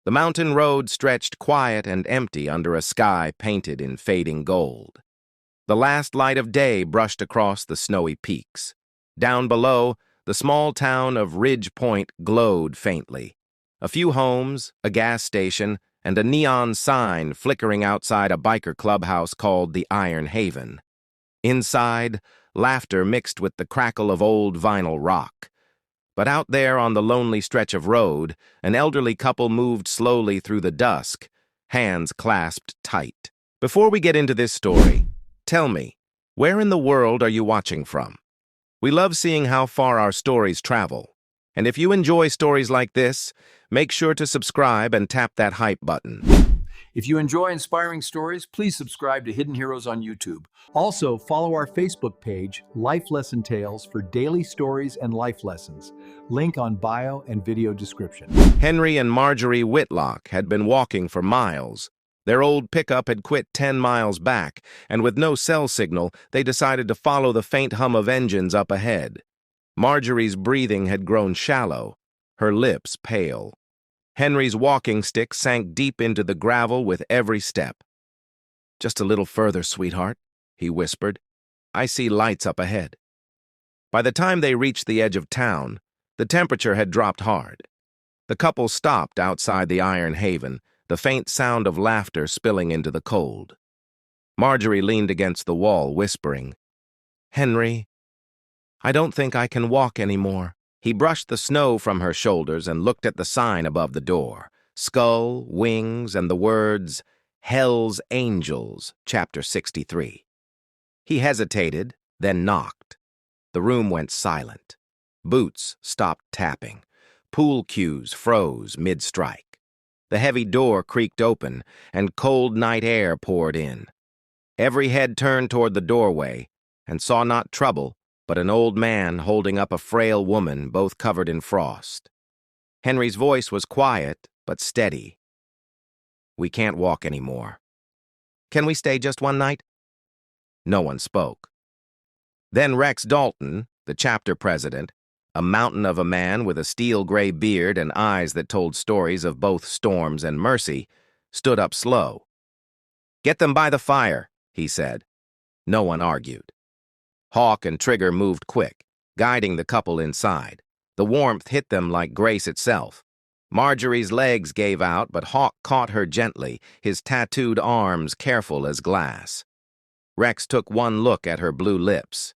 The mountain road stretched quiet and empty under a sky painted in fading gold. The last light of day brushed across the snowy peaks. Down below, the small town of Ridge Point glowed faintly. A few homes, a gas station, and a neon sign flickering outside a biker clubhouse called the Iron Haven. Inside, laughter mixed with the crackle of old vinyl rock. But out there on the lonely stretch of road, an elderly couple moved slowly through the dusk, hands clasped tight. Before we get into this story, tell me, where in the world are you watching from? We love seeing how far our stories travel. And if you enjoy stories like this, make sure to subscribe and tap that hype button. If you enjoy inspiring stories, please subscribe to Hidden Heroes on YouTube. Also, follow our Facebook page, Life Lesson Tales, for daily stories and life lessons. Link on bio and video description. Henry and Marjorie Whitlock had been walking for miles. Their old pickup had quit 10 miles back, and with no cell signal, they decided to follow the faint hum of engines up ahead. Marjorie's breathing had grown shallow, her lips pale. Henry's walking stick sank deep into the gravel with every step. "Just a little further, sweetheart," he whispered. "I see lights up ahead." By the time they reached the edge of town, the temperature had dropped hard. The couple stopped outside the Iron Haven, the faint sound of laughter spilling into the cold. Marjorie leaned against the wall, whispering, "Henry, I don't think I can walk anymore." He brushed the snow from her shoulders and looked at the sign above the door. Skull, wings, and the words, "Hellsangels," Chapter 63. He hesitated, then knocked. The room went silent. Boots stopped tapping. Pool cues froze mid-strike. The heavy door creaked open, and cold night air poured in. Every head turned toward the doorway, and saw not trouble, but an old man holding up a frail woman, both covered in frost. Henry's voice was quiet, but steady. "We can't walk anymore. Can we stay just one night?" No one spoke. Then Rex Dalton, the chapter president, a mountain of a man with a steel-gray beard and eyes that told stories of both storms and mercy, stood up slow. "Get them by the fire," he said. No one argued. Hawk and Trigger moved quick, guiding the couple inside. The warmth hit them like grace itself. Marjorie's legs gave out, but Hawk caught her gently, his tattooed arms careful as glass. Rex took one look at her blue lips.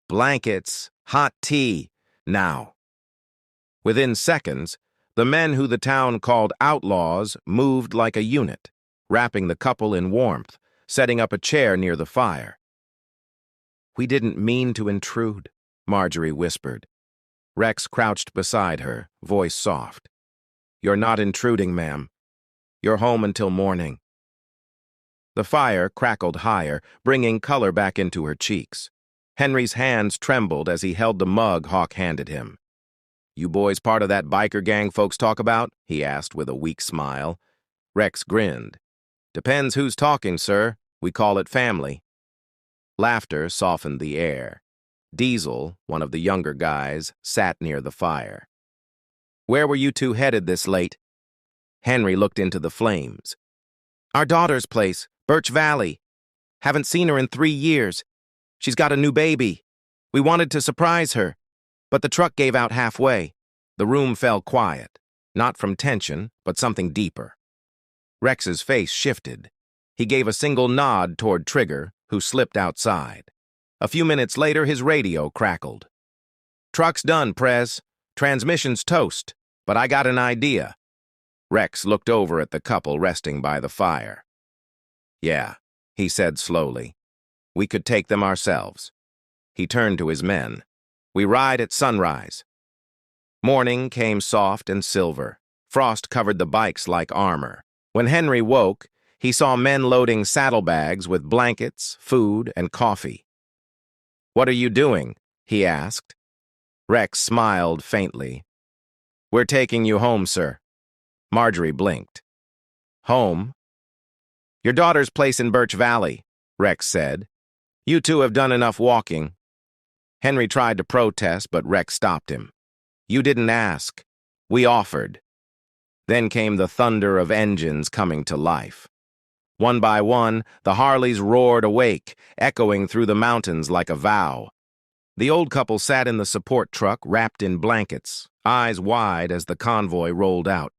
"Blankets, hot tea, now." Within seconds, the men who the town called outlaws moved like a unit, wrapping the couple in warmth, setting up a chair near the fire. "We didn't mean to intrude," Marjorie whispered. Rex crouched beside her, voice soft. "You're not intruding, ma'am. You're home until morning." The fire crackled higher, bringing color back into her cheeks. Henry's hands trembled as he held the mug Hawk handed him. "You boys part of that biker gang folks talk about?" he asked with a weak smile. Rex grinned. "Depends who's talking, sir. We call it family." Laughter softened the air. Diesel, one of the younger guys, sat near the fire. "Where were you two headed this late?" Henry looked into the flames. "Our daughter's place, Birch Valley. Haven't seen her in 3 years. She's got a new baby. We wanted to surprise her, but the truck gave out halfway." The room fell quiet, not from tension, but something deeper. Rex's face shifted. He gave a single nod toward Trigger, who slipped outside. A few minutes later, his radio crackled. "Truck's done, Prez. Transmission's toast, but I got an idea." Rex looked over at the couple resting by the fire. "Yeah," he said slowly. "We could take them ourselves." He turned to his men. "We ride at sunrise." Morning came soft and silver. Frost covered the bikes like armor. When Henry woke, he saw men loading saddlebags with blankets, food, and coffee. "What are you doing?" he asked. Rex smiled faintly. "We're taking you home, sir." Marjorie blinked. "Home?" "Your daughter's place in Birch Valley," Rex said. "You two have done enough walking." Henry tried to protest, but Rex stopped him. "You didn't ask. We offered." Then came the thunder of engines coming to life. One by one, the Harleys roared awake, echoing through the mountains like a vow. The old couple sat in the support truck, wrapped in blankets, eyes wide as the convoy rolled out.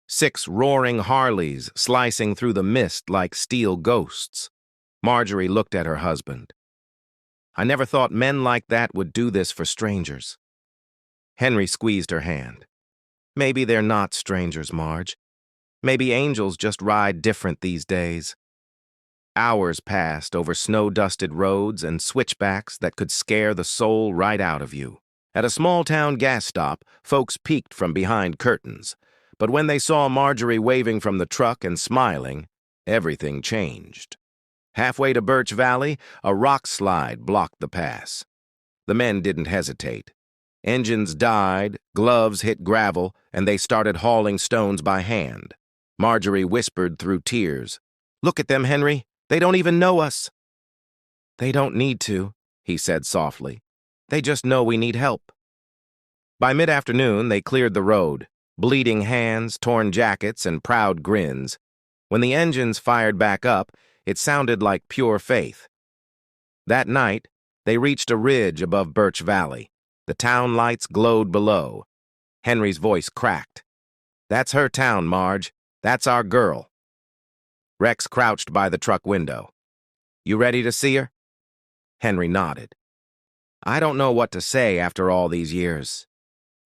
6 roaring Harleys slicing through the mist like steel ghosts. Marjorie looked at her husband. "I never thought men like that would do this for strangers." Henry squeezed her hand. "Maybe they're not strangers, Marge. Maybe angels just ride different these days." Hours passed over snow-dusted roads and switchbacks that could scare the soul right out of you. At a small-town gas stop, folks peeked from behind curtains. But when they saw Marjorie waving from the truck and smiling, everything changed. Halfway to Birch Valley, a rock slide blocked the pass. The men didn't hesitate. Engines died, gloves hit gravel, and they started hauling stones by hand. Marjorie whispered through tears, "Look at them, Henry. They don't even know us." "They don't need to," he said softly. "They just know we need help." By mid-afternoon, they cleared the road, bleeding hands, torn jackets, and proud grins. When the engines fired back up, it sounded like pure faith. That night, they reached a ridge above Birch Valley. The town lights glowed below. Henry's voice cracked. "That's her town, Marge. That's our girl." Rex crouched by the truck window. "You ready to see her?" Henry nodded. "I don't know what to say after all these years."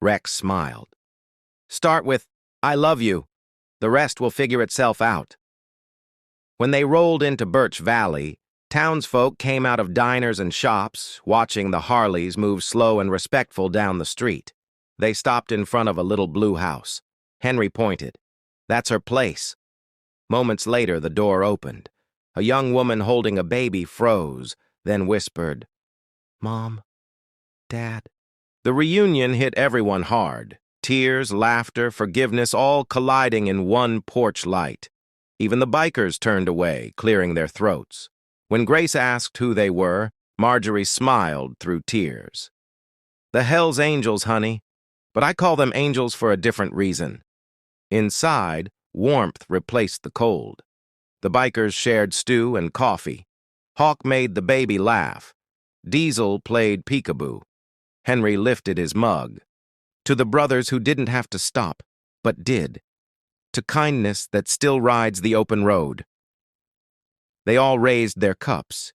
Rex smiled. "Start with, 'I love you.' The rest will figure itself out." When they rolled into Birch Valley, townsfolk came out of diners and shops, watching the Harleys move slow and respectful down the street. They stopped in front of a little blue house. Henry pointed. "That's her place." Moments later, the door opened. A young woman holding a baby froze, then whispered, "Mom, Dad." The reunion hit everyone hard. Tears, laughter, forgiveness, all colliding in one porch light. Even the bikers turned away, clearing their throats. When Grace asked who they were, Marjorie smiled through tears. "The hellsangels, honey. But I call them angels for a different reason." Inside, warmth replaced the cold. The bikers shared stew and coffee. Hawk made the baby laugh. Diesel played peekaboo. Henry lifted his mug. To the brothers who didn't have to stop, but did. To kindness that still rides the open road. They all raised their cups.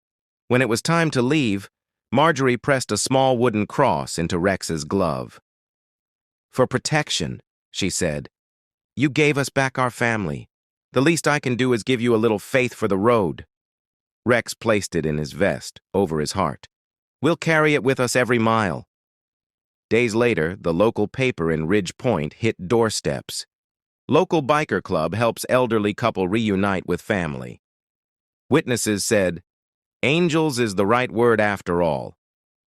When it was time to leave, Marjorie pressed a small wooden cross into Rex's glove. "For protection," she said. "You gave us back our family. The least I can do is give you a little faith for the road." Rex placed it in his vest, over his heart. "We'll carry it with us every mile." Days later, the local paper in Ridge Point hit doorsteps. Local biker club helps elderly couple reunite with family. Witnesses said, "Angels is the right word after all."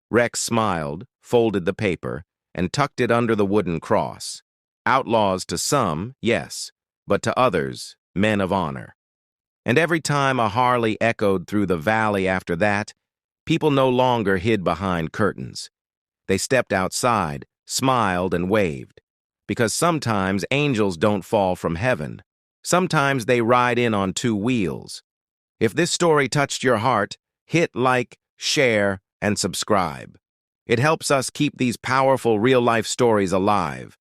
Rex smiled, folded the paper, and tucked it under the wooden cross. Outlaws to some, yes, but to others, men of honor. And every time a Harley echoed through the valley after that, people no longer hid behind curtains. They stepped outside, smiled, and waved. Because sometimes angels don't fall from heaven. Sometimes they ride in on 2 wheels. If this story touched your heart, hit like, share, and subscribe. It helps us keep these powerful real-life stories alive.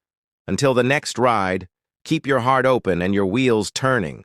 Until the next ride, keep your heart open and your wheels turning.